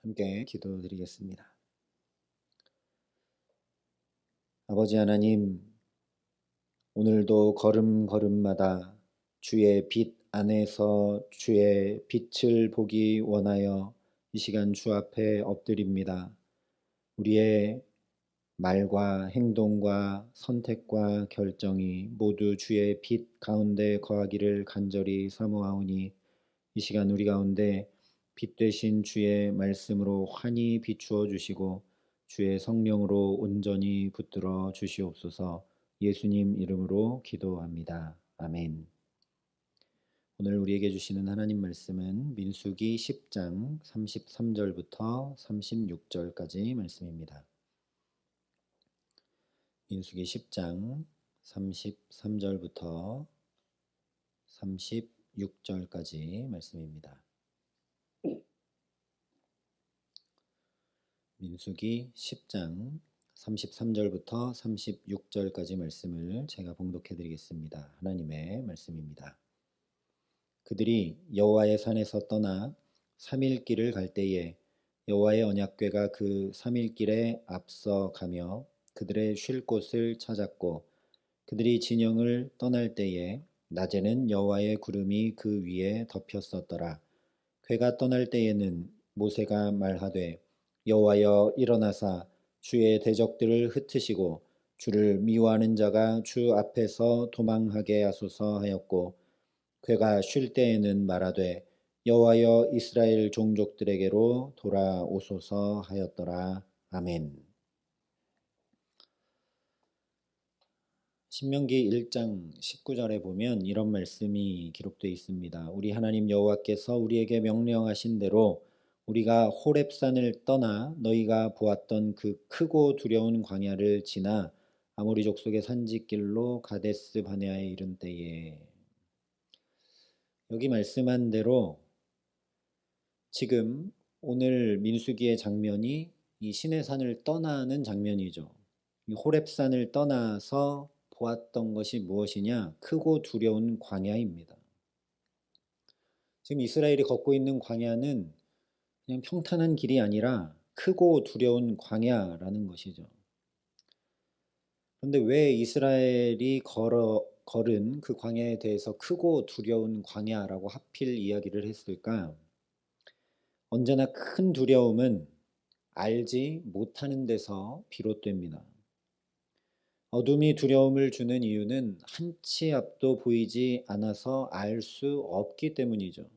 함께 기도드리겠습니다. 아버지 하나님, 오늘도 걸음걸음마다 주의 빛 안에서 주의 빛을 보기 원하여 이 시간 주 앞에 엎드립니다. 우리의 말과 행동과 선택과 결정이 모두 주의 빛 가운데 거하기를 간절히 사모하오니 이 시간 우리 가운데 빛 되신 주의 말씀으로 환히 비추어 주시고 주의 성령으로 온전히 붙들어 주시옵소서. 예수님 이름으로 기도합니다. 아멘. 오늘 우리에게 주시는 하나님 말씀은 민수기 10장 33절부터 36절까지 말씀입니다. 민수기 10장 33절부터 36절까지 말씀입니다. 민수기 10장 33절부터 36절까지 말씀을 제가 봉독해 드리겠습니다. 하나님의 말씀입니다. 그들이 여호와의 산에서 떠나 3일 길을 갈 때에 여호와의 언약궤가 그 3일 길에 앞서 가며 그들의 쉴 곳을 찾았고 그들이 진영을 떠날 때에 낮에는 여호와의 구름이 그 위에 덮였었더라. 궤가 떠날 때에는 모세가 말하되 여호와여 일어나사 주의 대적들을 흩으시고 주를 미워하는 자가 주 앞에서 도망하게 하소서 하였고 궤가 쉴 때에는 말하되 여호와여 이스라엘 종족들에게로 돌아오소서 하였더라. 아멘. 신명기 1장 19절에 보면 이런 말씀이 기록되어 있습니다. 우리 하나님 여호와께서 우리에게 명령하신 대로 우리가 호렙산을 떠나 너희가 보았던 그 크고 두려운 광야를 지나 아모리 족속의 산지길로 가데스 바네아에 이른 때에 여기 말씀한 대로 지금 오늘 민수기의 장면이 이 시내산을 떠나는 장면이죠. 이 호렙산을 떠나서 보았던 것이 무엇이냐? 크고 두려운 광야입니다. 지금 이스라엘이 걷고 있는 광야는 그냥 평탄한 길이 아니라 크고 두려운 광야라는 것이죠. 그런데 왜 이스라엘이 걸은 그 광야에 대해서 크고 두려운 광야라고 하필 이야기를 했을까? 언제나 큰 두려움은 알지 못하는 데서 비롯됩니다. 어둠이 두려움을 주는 이유는 한치 앞도 보이지 않아서 알 수 없기 때문이죠.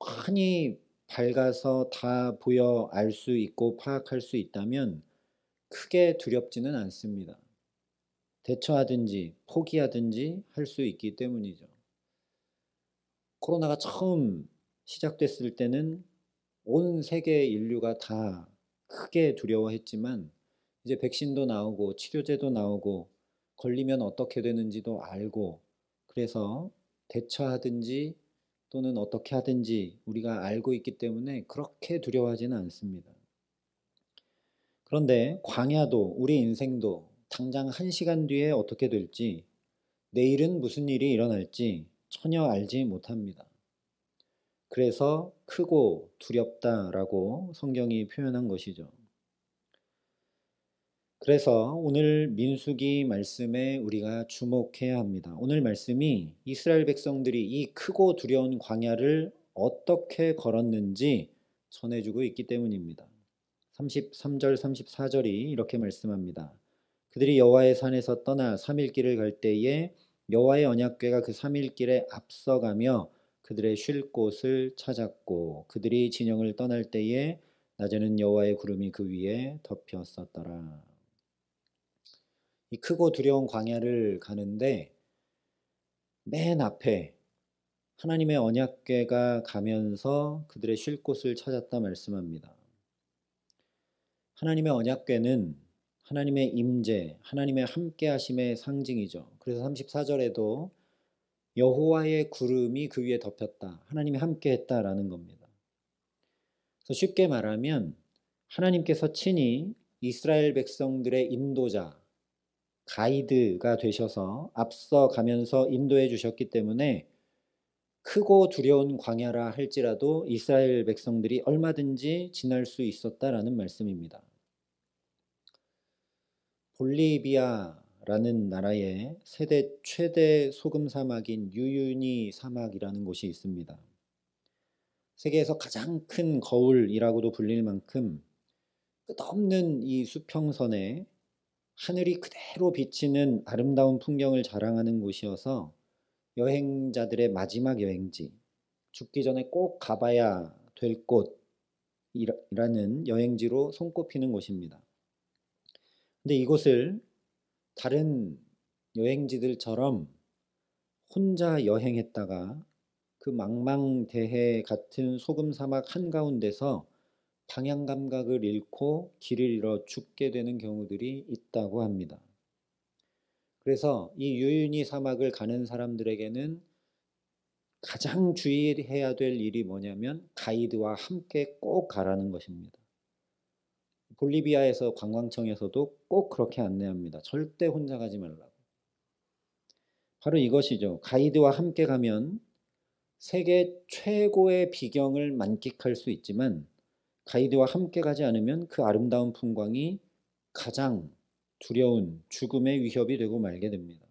환히 밝아서 다 보여 알 수 있고 파악할 수 있다면 크게 두렵지는 않습니다. 대처하든지 포기하든지 할 수 있기 때문이죠. 코로나가 처음 시작됐을 때는 온 세계 인류가 다 크게 두려워했지만 이제 백신도 나오고 치료제도 나오고 걸리면 어떻게 되는지도 알고 그래서 대처하든지 또는 어떻게 하든지 우리가 알고 있기 때문에 그렇게 두려워하지는 않습니다. 그런데 광야도 우리 인생도 당장 1시간 뒤에 어떻게 될지 내일은 무슨 일이 일어날지 전혀 알지 못합니다. 그래서 크고 두렵다라고 성경이 표현한 것이죠. 그래서 오늘 민수기 말씀에 우리가 주목해야 합니다. 오늘 말씀이 이스라엘 백성들이 이 크고 두려운 광야를 어떻게 걸었는지 전해주고 있기 때문입니다. 33절 34절이 이렇게 말씀합니다. 그들이 여호와의 산에서 떠나 3일 길을 갈 때에 여호와의 언약궤가 그 3일 길에 앞서가며 그들의 쉴 곳을 찾았고 그들이 진영을 떠날 때에 낮에는 여호와의 구름이 그 위에 덮였었더라. 이 크고 두려운 광야를 가는데 맨 앞에 하나님의 언약궤가 가면서 그들의 쉴 곳을 찾았다 말씀합니다. 하나님의 언약궤는 하나님의 임재, 하나님의 함께하심의 상징이죠. 그래서 34절에도 여호와의 구름이 그 위에 덮였다. 하나님이 함께했다라는 겁니다. 그래서 쉽게 말하면 하나님께서 친히 이스라엘 백성들의 인도자, 가이드가 되셔서 앞서 가면서 인도해 주셨기 때문에 크고 두려운 광야라 할지라도 이스라엘 백성들이 얼마든지 지날 수 있었다라는 말씀입니다. 볼리비아라는 나라의 세계 최대 소금 사막인 유유니 사막이라는 곳이 있습니다. 세계에서 가장 큰 거울이라고도 불릴 만큼 끝없는 이 수평선에 하늘이 그대로 비치는 아름다운 풍경을 자랑하는 곳이어서 여행자들의 마지막 여행지, 죽기 전에 꼭 가봐야 될 곳이라는 여행지로 손꼽히는 곳입니다. 근데 이곳을 다른 여행지들처럼 혼자 여행했다가 그 망망대해 같은 소금 사막 한가운데서 방향 감각을 잃고 길을 잃어 죽게 되는 경우들이 있다고 합니다. 그래서 이 유유니 사막을 가는 사람들에게는 가장 주의해야 될 일이 뭐냐면 가이드와 함께 꼭 가라는 것입니다. 볼리비아에서 관광청에서도 꼭 그렇게 안내합니다. 절대 혼자 가지 말라고. 바로 이것이죠. 가이드와 함께 가면 세계 최고의 비경을 만끽할 수 있지만 가이드와 함께 가지 않으면 그 아름다운 풍광이 가장 두려운 죽음의 위협이 되고 말게 됩니다.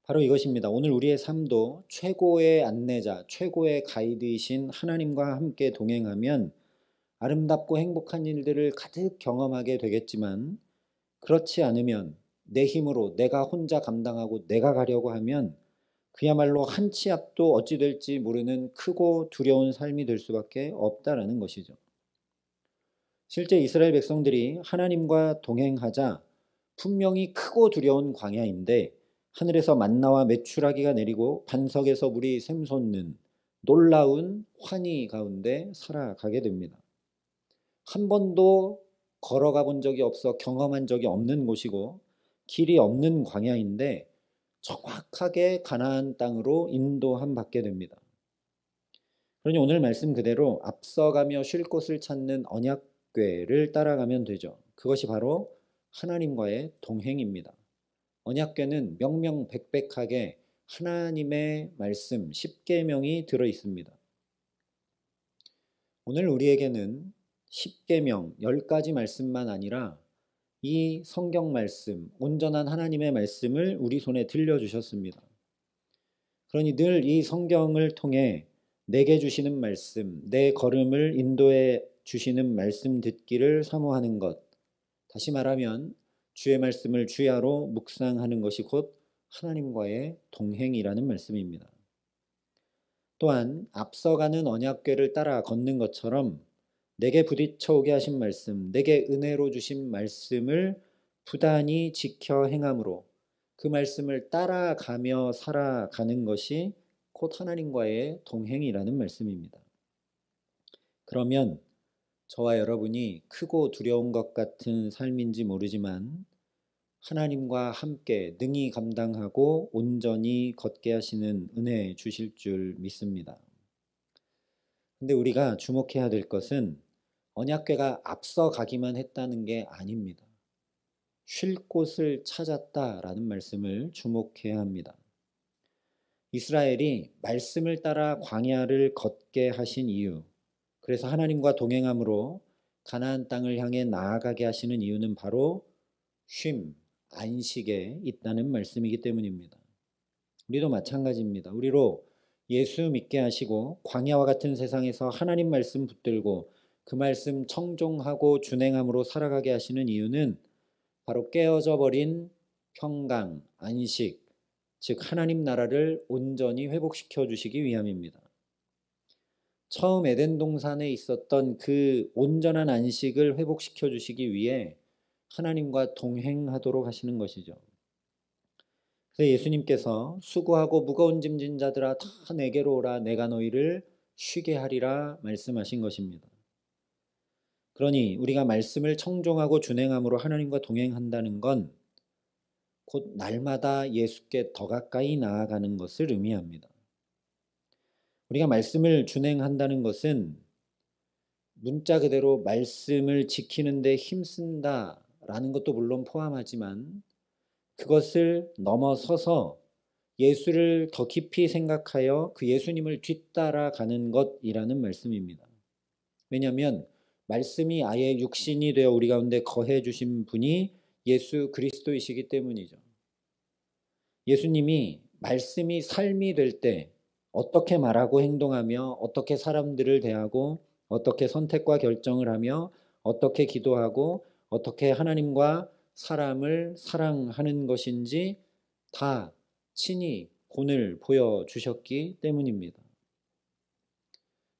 바로 이것입니다. 오늘 우리의 삶도 최고의 안내자, 최고의 가이드이신 하나님과 함께 동행하면 아름답고 행복한 일들을 가득 경험하게 되겠지만 그렇지 않으면 내 힘으로 내가 혼자 감당하고 내가 가려고 하면 그야말로 한 치 앞도 어찌 될지 모르는 크고 두려운 삶이 될 수밖에 없다라는 것이죠. 실제 이스라엘 백성들이 하나님과 동행하자 분명히 크고 두려운 광야인데 하늘에서 만나와 메추라기가 내리고 반석에서 물이 샘솟는 놀라운 환희 가운데 살아가게 됩니다. 한 번도 걸어가 본 적이 없어 경험한 적이 없는 곳이고 길이 없는 광야인데 정확하게 가나안 땅으로 인도함 받게 됩니다. 그러니 오늘 말씀 그대로 앞서가며 쉴 곳을 찾는 언약궤를 따라가면 되죠. 그것이 바로 하나님과의 동행입니다. 언약궤는 명명백백하게 하나님의 말씀 10계명이 들어 있습니다. 오늘 우리에게는 10계명 10가지 말씀만 아니라 이 성경 말씀, 온전한 하나님의 말씀을 우리 손에 들려주셨습니다. 그러니 늘 이 성경을 통해 내게 주시는 말씀, 내 걸음을 인도해 주시는 말씀 듣기를 사모하는 것. 다시 말하면 주의 말씀을 주야로 묵상하는 것이 곧 하나님과의 동행이라는 말씀입니다. 또한 앞서가는 언약궤를 따라 걷는 것처럼 내게 부딪혀 오게 하신 말씀, 내게 은혜로 주신 말씀을 부단히 지켜 행함으로 그 말씀을 따라가며 살아가는 것이 곧 하나님과의 동행이라는 말씀입니다. 그러면 저와 여러분이 크고 두려운 것 같은 삶인지 모르지만 하나님과 함께 능히 감당하고 온전히 걷게 하시는 은혜 주실 줄 믿습니다. 근데 우리가 주목해야 될 것은 언약궤가 앞서 가기만 했다는 게 아닙니다. 쉴 곳을 찾았다라는 말씀을 주목해야 합니다. 이스라엘이 말씀을 따라 광야를 걷게 하신 이유, 그래서 하나님과 동행함으로 가나안 땅을 향해 나아가게 하시는 이유는 바로 쉼, 안식에 있다는 말씀이기 때문입니다. 우리도 마찬가지입니다. 우리로 예수 믿게 하시고 광야와 같은 세상에서 하나님 말씀 붙들고 그 말씀 청종하고 준행함으로 살아가게 하시는 이유는 바로 깨어져 버린 평강, 안식, 즉 하나님 나라를 온전히 회복시켜 주시기 위함입니다. 처음 에덴 동산에 있었던 그 온전한 안식을 회복시켜 주시기 위해 하나님과 동행하도록 하시는 것이죠. 그래서 예수님께서 수고하고 무거운 짐진 자들아 다 내게로 오라 내가 너희를 쉬게 하리라 말씀하신 것입니다. 그러니 우리가 말씀을 청종하고 준행함으로 하나님과 동행한다는 건 곧 날마다 예수께 더 가까이 나아가는 것을 의미합니다. 우리가 말씀을 준행한다는 것은 문자 그대로 말씀을 지키는 데 힘쓴다라는 것도 물론 포함하지만 그것을 넘어서서 예수를 더 깊이 생각하여 그 예수님을 뒤따라가는 것이라는 말씀입니다. 왜냐하면 말씀이 아예 육신이 되어 우리 가운데 거해 주신 분이 예수 그리스도이시기 때문이죠. 예수님이 말씀이 삶이 될 때 어떻게 말하고 행동하며 어떻게 사람들을 대하고 어떻게 선택과 결정을 하며 어떻게 기도하고 어떻게 하나님과 사람을 사랑하는 것인지 다 친히 본을 보여주셨기 때문입니다.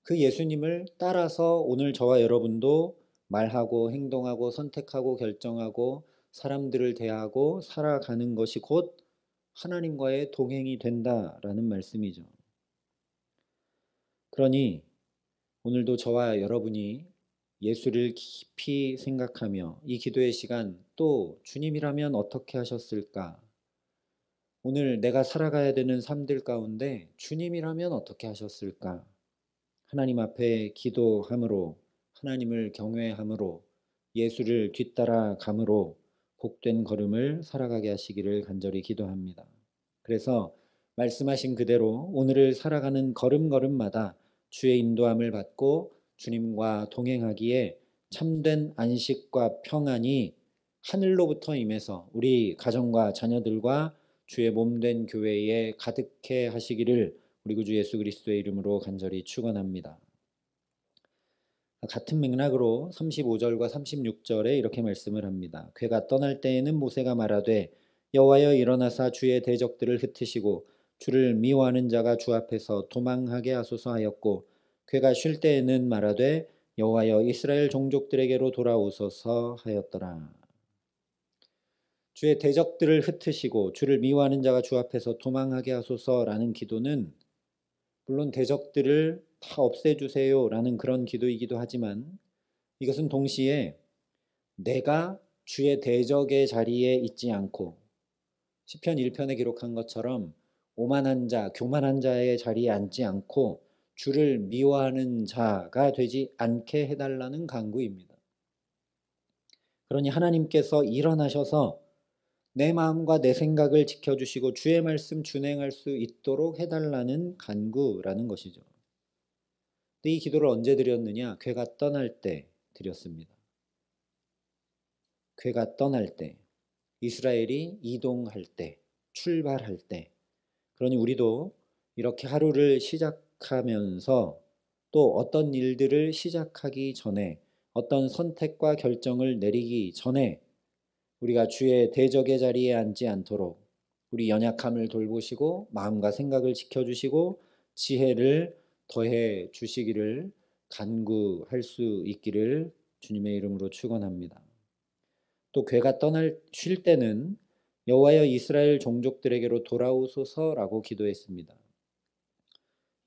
그 예수님을 따라서 오늘 저와 여러분도 말하고 행동하고 선택하고 결정하고 사람들을 대하고 살아가는 것이 곧 하나님과의 동행이 된다라는 말씀이죠. 그러니 오늘도 저와 여러분이 예수를 깊이 생각하며 이 기도의 시간 또 주님이라면 어떻게 하셨을까? 오늘 내가 살아가야 되는 삶들 가운데 주님이라면 어떻게 하셨을까? 하나님 앞에 기도함으로 하나님을 경외함으로 예수를 뒤따라감으로 복된 걸음을 살아가게 하시기를 간절히 기도합니다. 그래서 말씀하신 그대로 오늘을 살아가는 걸음걸음마다 주의 인도함을 받고 주님과 동행하기에 참된 안식과 평안이 하늘로부터 임해서 우리 가정과 자녀들과 주의 몸된 교회에 가득해 하시기를 우리 구주 예수 그리스도의 이름으로 간절히 축원합니다. 같은 맥락으로 35절과 36절에 이렇게 말씀을 합니다. 괴가 떠날 때에는 모세가 말하되 여호와여 일어나사 주의 대적들을 흩으시고 주를 미워하는 자가 주 앞에서 도망하게 하소서 하였고 괴가 쉴 때에는 말하되 여호와여 이스라엘 종족들에게로 돌아오소서 하였더라. 주의 대적들을 흩으시고 주를 미워하는 자가 주 앞에서 도망하게 하소서라는 기도는 물론 대적들을 다 없애주세요라는 그런 기도이기도 하지만 이것은 동시에 내가 주의 대적의 자리에 있지 않고 시편 1편에 기록한 것처럼 오만한 자, 교만한 자의 자리에 앉지 않고 주를 미워하는 자가 되지 않게 해달라는 간구입니다. 그러니 하나님께서 일어나셔서 내 마음과 내 생각을 지켜주시고 주의 말씀 준행할 수 있도록 해달라는 간구라는 것이죠. 이 기도를 언제 드렸느냐? 괴가 떠날 때 드렸습니다. 괴가 떠날 때, 이스라엘이 이동할 때, 출발할 때. 그러니 우리도 이렇게 하루를 시작하면서 또 어떤 일들을 시작하기 전에 어떤 선택과 결정을 내리기 전에 우리가 주의 대적의 자리에 앉지 않도록 우리 연약함을 돌보시고 마음과 생각을 지켜주시고 지혜를 더해 주시기를 간구할 수 있기를 주님의 이름으로 축원합니다. 또 괴가 쉴 때는 여호와여 이스라엘 종족들에게로 돌아오소서라고 기도했습니다.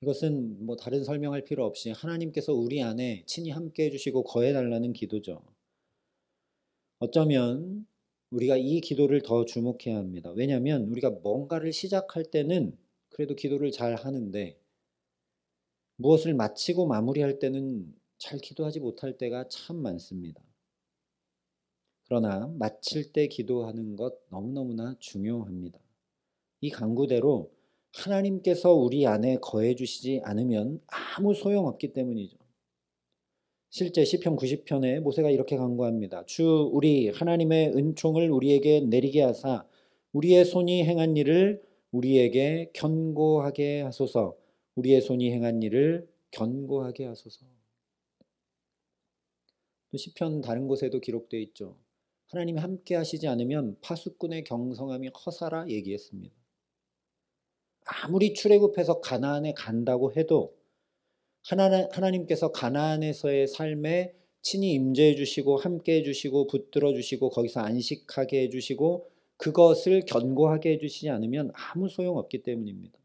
이것은 다른 설명할 필요 없이 하나님께서 우리 안에 친히 함께 해주시고 거해달라는 기도죠. 어쩌면 우리가 이 기도를 더 주목해야 합니다. 왜냐하면 우리가 뭔가를 시작할 때는 그래도 기도를 잘 하는데 무엇을 마치고 마무리할 때는 잘 기도하지 못할 때가 참 많습니다. 그러나 마칠 때 기도하는 것 너무너무나 중요합니다. 이 간구대로 하나님께서 우리 안에 거해 주시지 않으면 아무 소용없기 때문이죠. 실제 시편 90편에 모세가 이렇게 간구합니다. 주 우리 하나님의 은총을 우리에게 내리게 하사 우리의 손이 행한 일을 우리에게 견고하게 하소서. 우리의 손이 행한 일을 견고하게 하소서. 또 시편 다른 곳에도 기록되어 있죠. 하나님이 함께 하시지 않으면 파수꾼의 경성함이 허사라 얘기했습니다. 아무리 출애굽해서 가나안에 간다고 해도 하나님께서 가나안에서의 삶에 친히 임재해 주시고 함께 해 주시고 붙들어 주시고 거기서 안식하게 해 주시고 그것을 견고하게 해 주시지 않으면 아무 소용없기 때문입니다.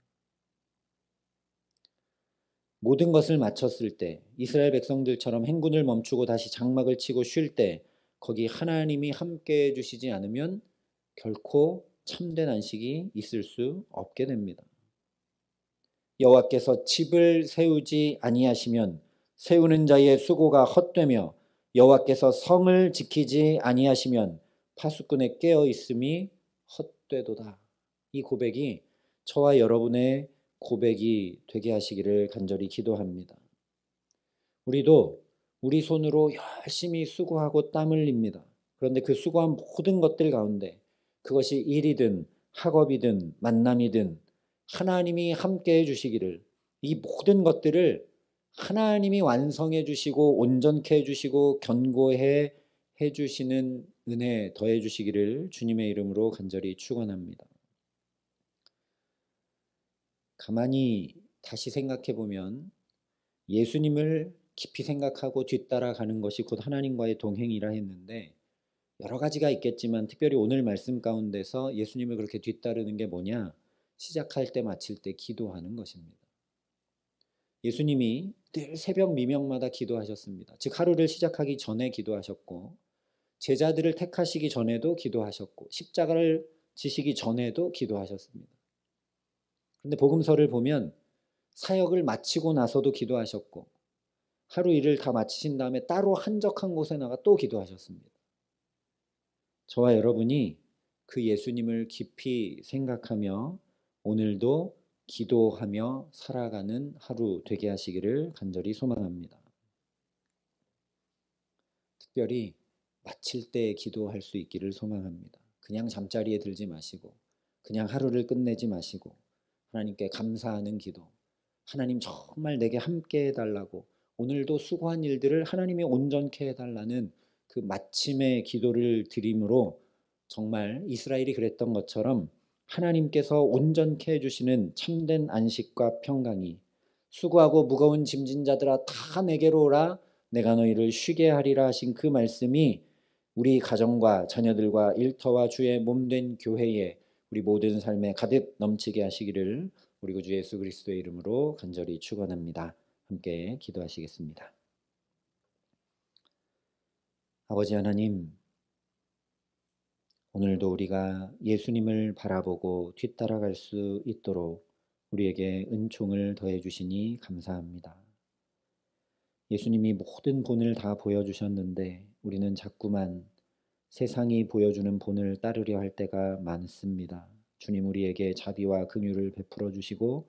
모든 것을 마쳤을 때 이스라엘 백성들처럼 행군을 멈추고 다시 장막을 치고 쉴 때 거기 하나님이 함께 해 주시지 않으면 결코 참된 안식이 있을 수 없게 됩니다. 여호와께서 집을 세우지 아니하시면 세우는 자의 수고가 헛되며 여호와께서 성을 지키지 아니하시면 파수꾼의 깨어 있음이 헛되도다. 이 고백이 저와 여러분의 고백이 되게 하시기를 간절히 기도합니다. 우리도 우리 손으로 열심히 수고하고 땀 흘립니다. 그런데 그 수고한 모든 것들 가운데 그것이 일이든 학업이든 만남이든 하나님이 함께 해주시기를, 이 모든 것들을 하나님이 완성해 주시고 온전케 해 주시고 견고해 해 주시는 은혜 더해 주시기를 주님의 이름으로 간절히 축원합니다. 가만히 다시 생각해 보면 예수님을 깊이 생각하고 뒤따라가는 것이 곧 하나님과의 동행이라 했는데, 여러 가지가 있겠지만 특별히 오늘 말씀 가운데서 예수님을 그렇게 뒤따르는 게 뭐냐? 시작할 때 마칠 때 기도하는 것입니다. 예수님이 늘 새벽 미명마다 기도하셨습니다. 즉 하루를 시작하기 전에 기도하셨고, 제자들을 택하시기 전에도 기도하셨고, 십자가를 지시기 전에도 기도하셨습니다. 그런데 복음서를 보면 사역을 마치고 나서도 기도하셨고, 하루 일을 다 마치신 다음에 따로 한적한 곳에 나가 또 기도하셨습니다. 저와 여러분이 그 예수님을 깊이 생각하며 오늘도 기도하며 살아가는 하루 되게 하시기를 간절히 소망합니다. 특별히 마칠 때 기도할 수 있기를 소망합니다. 그냥 잠자리에 들지 마시고, 그냥 하루를 끝내지 마시고, 하나님께 감사하는 기도, 하나님 정말 내게 함께 해달라고, 오늘도 수고한 일들을 하나님이 온전케 해달라는 그 마침의 기도를 드림으로 정말 이스라엘이 그랬던 것처럼 하나님께서 온전케 해주시는 참된 안식과 평강이, 수고하고 무거운 짐진 자들아 다 내게로 오라 내가 너희를 쉬게 하리라 하신 그 말씀이 우리 가정과 자녀들과 일터와 주의 몸된 교회에 우리 모든 삶에 가득 넘치게 하시기를 우리 구주 예수 그리스도의 이름으로 간절히 축원합니다. 함께 기도하시겠습니다. 아버지 하나님, 오늘도 우리가 예수님을 바라보고 뒤따라갈 수 있도록 우리에게 은총을 더해 주시니 감사합니다. 예수님이 모든 본을 다 보여주셨는데 우리는 자꾸만 세상이 보여주는 본을 따르려 할 때가 많습니다. 주님 우리에게 자비와 긍휼을 베풀어 주시고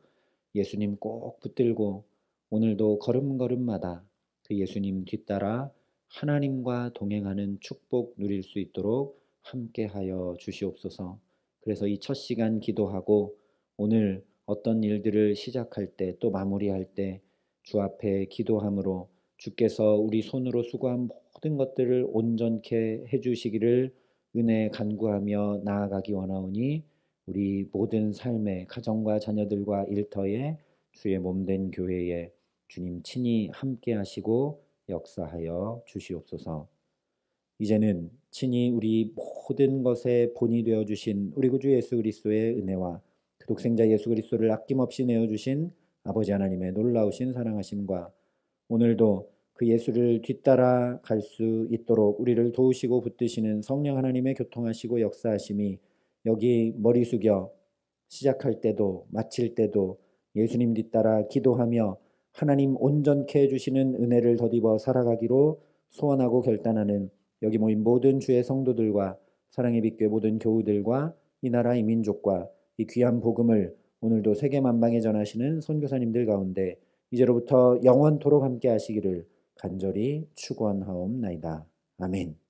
예수님 꼭 붙들고 오늘도 걸음걸음마다 그 예수님 뒤따라 하나님과 동행하는 축복 누릴 수 있도록 함께하여 주시옵소서. 그래서 이 첫 시간 기도하고 오늘 어떤 일들을 시작할 때 또 마무리할 때 주 앞에 기도함으로 주께서 우리 손으로 수고한 모든 것들을 온전케 해주시기를 은혜 간구하며 나아가기 원하오니 우리 모든 삶의 가정과 자녀들과 일터에 주의 몸된 교회에 주님 친히 함께 하시고 역사하여 주시옵소서. 이제는 친히 우리 모든 것의 본이 되어 주신 우리 구주 예수 그리스도의 은혜와 그 독생자 예수 그리스도를 아낌없이 내어 주신 아버지 하나님의 놀라우신 사랑하심과 오늘도 그 예수를 뒤따라 갈 수 있도록 우리를 도우시고 붙드시는 성령 하나님의 교통하시고 역사하심이 여기 머리 숙여 시작할 때도 마칠 때도 예수님 뒤따라 기도하며 하나님 온전케 해주시는 은혜를 덧입어 살아가기로 소원하고 결단하는 여기 모인 모든 주의 성도들과 사랑의 빛교회 모든 교우들과 이 나라 이 민족과 이 귀한 복음을 오늘도 세계 만방에 전하시는 선교사님들 가운데 이제로부터 영원토록 함께 하시기를 간절히 축원하옵나이다. 아멘.